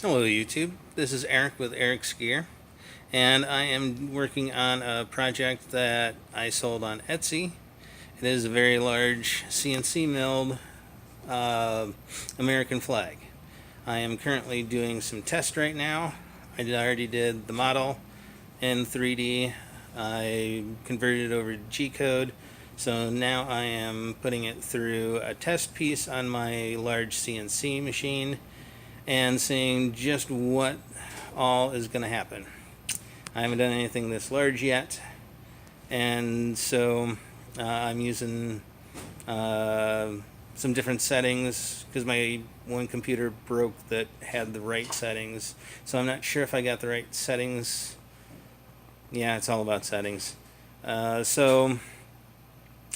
Hello YouTube, this is Eric with Eric's Gear, and I am working on a project that I sold on Etsy. It is a very large CNC milled uh, American flag. I am currently doing some tests right now. I already did the model in 3D. I converted it over to G-code, so now I am putting it through a test piece on my large CNC machine and seeing just what all is going to happen. I haven't done anything this large yet, and so I'm using uh, some different settings because my one computer broke that had the right settings, so I'm not sure if I got the right settings. Yeah, it's all about settings. So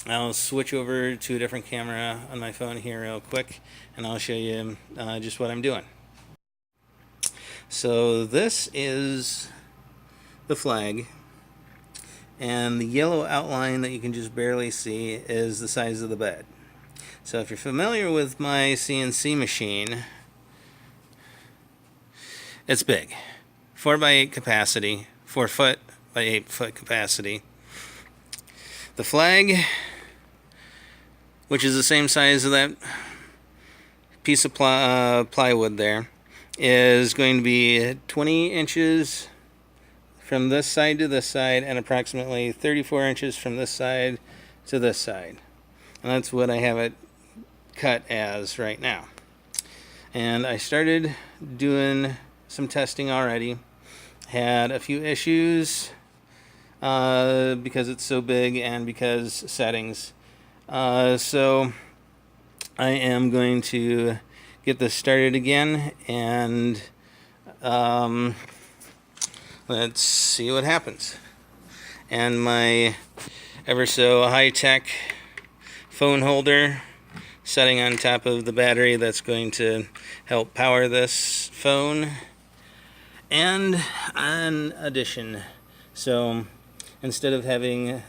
I'll switch over to a different camera on my phone here real quick, and I'll show you just what I'm doing. So this is the flag, and the yellow outline that you can just barely see is the size of the bed. So if you're familiar with my CNC machine, it's big. 4x8 capacity, 4 foot by 8 foot capacity. The flag, which is the same size of that piece of plywood there, is going to be 20 inches from this side to this side and approximately 34 inches from this side to this side. And that's what I have it cut as right now. And I started doing some testing already. Had a few issues because it's so big and because settings. So I am going to get this started again, and let's see what happens. And my ever so high-tech phone holder setting on top of the battery that's going to help power this phone. And an addition, so instead of having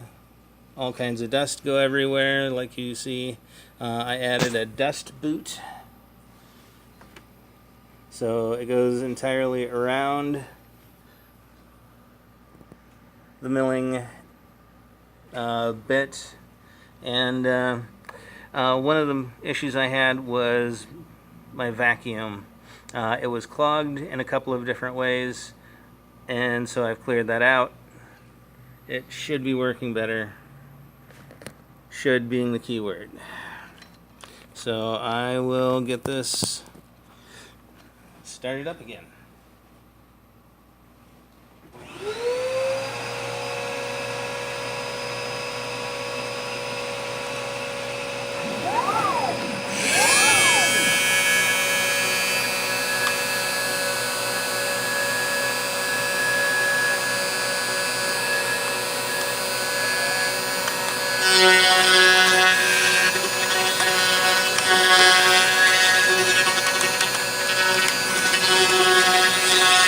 all kinds of dust go everywhere like you see, I added a dust boot. So it goes entirely around the milling bit. And one of the issues I had was my vacuum. It was clogged in a couple of different ways, and so I've cleared that out. It should be working better. Should being the key word. So I will get this started up again.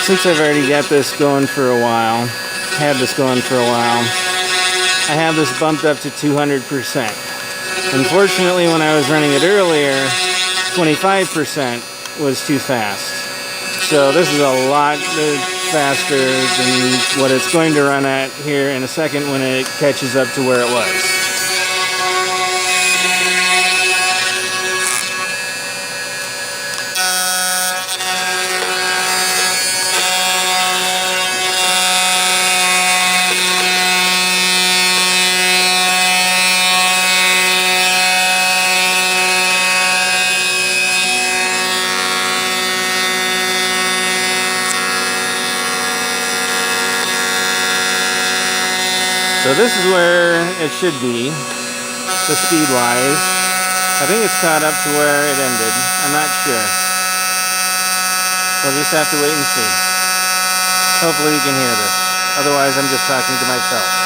Since I've already got this going for a while, I have this bumped up to 200%. Unfortunately, when I was running it earlier, 25% was too fast. So this is a lot faster than what it's going to run at here in a second when it catches up to where it was. So this is where it should be, the speed-wise. I think it's caught up to where it ended. I'm not sure. We'll just have to wait and see. Hopefully you can hear this. Otherwise, I'm just talking to myself.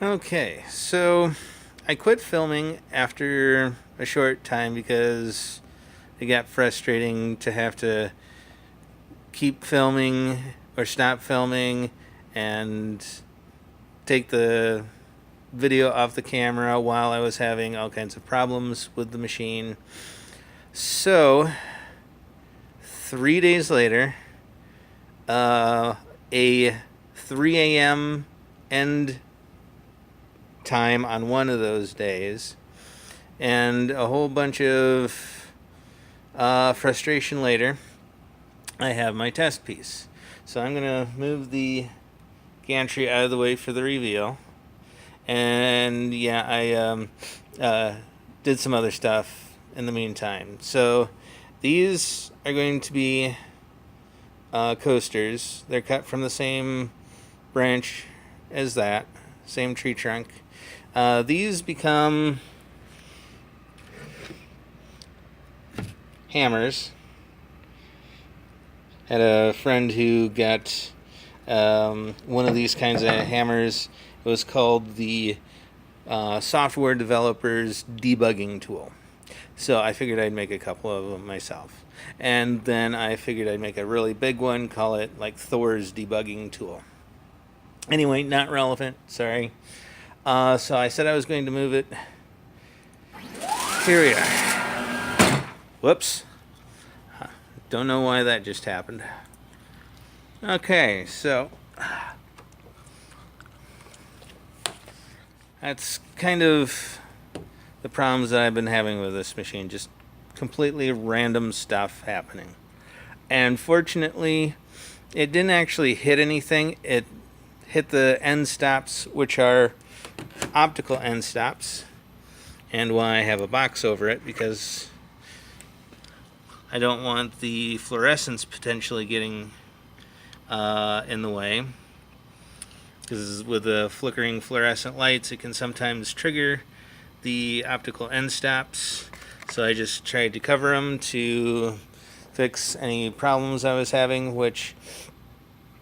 Okay, so I quit filming after a short time because it got frustrating to have to keep filming or stop filming and take the video off the camera while I was having all kinds of problems with the machine. So, 3 days later, a 3 a.m. end time on one of those days, and a whole bunch of frustration later, I have my test piece. So I'm going to move the gantry out of the way for the reveal. And yeah, I did some other stuff in the meantime. So these are going to be coasters. They're cut from the same branch as that, same tree trunk. These become hammers. Had a friend who got one of these kinds of hammers. It was called the software developer's debugging tool. So I figured I'd make a couple of them myself. And then I figured I'd make a really big one, call it like Thor's debugging tool. Anyway, not relevant, sorry. So I said I was going to move it. Here we are. Whoops. Don't know why that just happened. Okay, so that's kind of the problems that I've been having with this machine. Just completely random stuff happening. And fortunately, it didn't actually hit anything. It hit the end stops, which are optical end stops, and why I have a box over it, because I don't want the fluorescence potentially getting in the way, because with the flickering fluorescent lights it can sometimes trigger the optical end stops. So I just tried to cover them to fix any problems I was having, which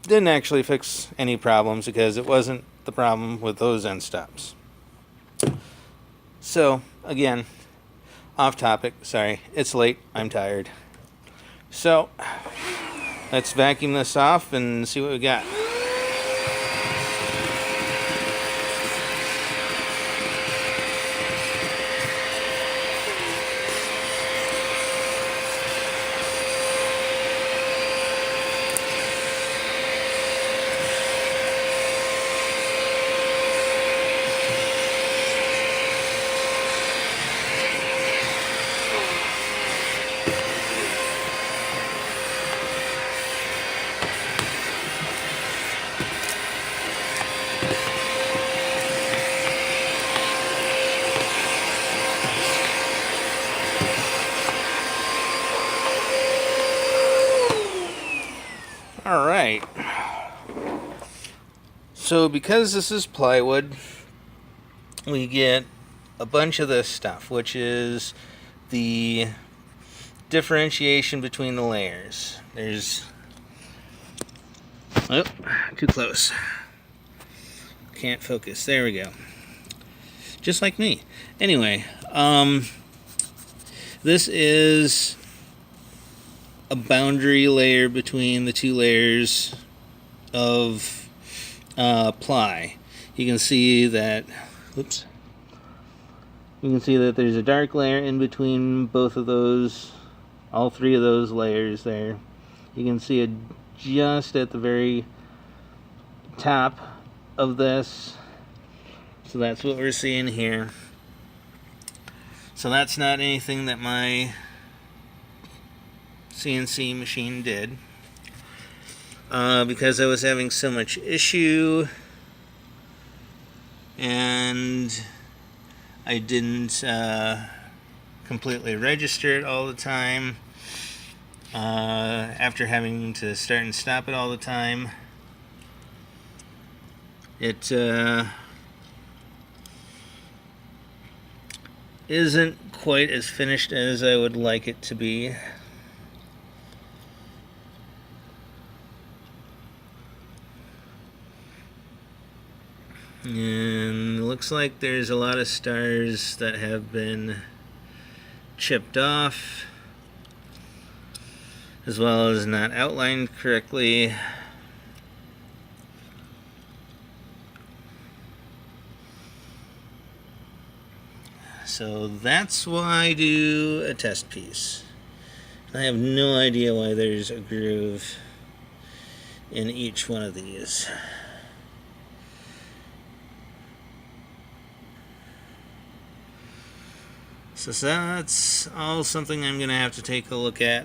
didn't actually fix any problems because it wasn't the problem with those end stops. So again, off topic, sorry, it's late, I'm tired. So let's vacuum this off and see what we got. All right. So because this is plywood, we get a bunch of this stuff, which is the differentiation between the layers. There's, oh, too close. Can't focus. There we go. Just like me. Anyway, this is a boundary layer between the two layers of ply. You can see that, oops. You can see that there's a dark layer in between both of those, all three of those layers there. You can see it just at the very top of this. So that's what we're seeing here. So that's not anything that my CNC machine did. Because I was having so much issue and I didn't completely register it all the time, after having to start and stop it all the time, it isn't quite as finished as I would like it to be. And looks like there's a lot of stars that have been chipped off, as well as not outlined correctly. So that's why I do a test piece. I have no idea why there's a groove in each one of these. So that's all something I'm going to have to take a look at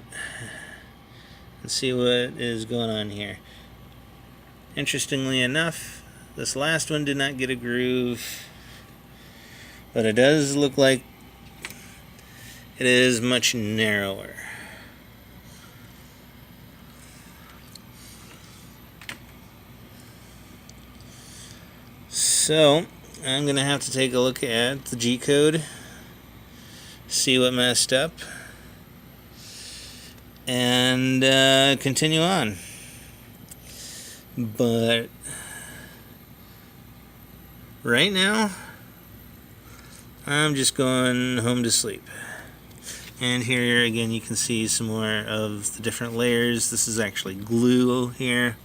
and see what is going on here. Interestingly enough, this last one did not get a groove, but it does look like it is much narrower. So I'm going to have to take a look at the G-code, see what messed up, and continue on. But right now, I'm just going home to sleep. And here again you can see some more of the different layers. This is actually glue here.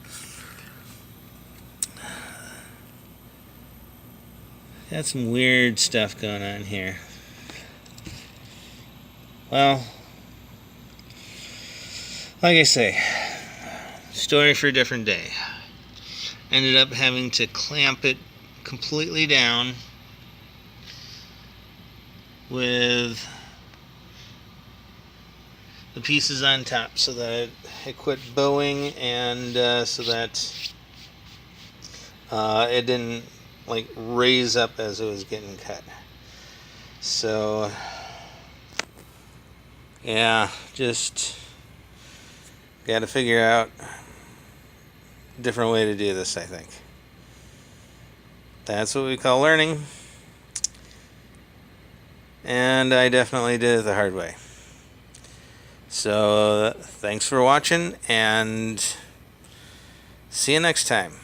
Got some weird stuff going on here. Well, like I say, story for a different day. Ended up having to clamp it completely down with the pieces on top so that it quit bowing, and so that it didn't like raise up as it was getting cut. So yeah, just got to figure out a different way to do this, I think. That's what we call learning. And I definitely did it the hard way. So thanks for watching, and see you next time.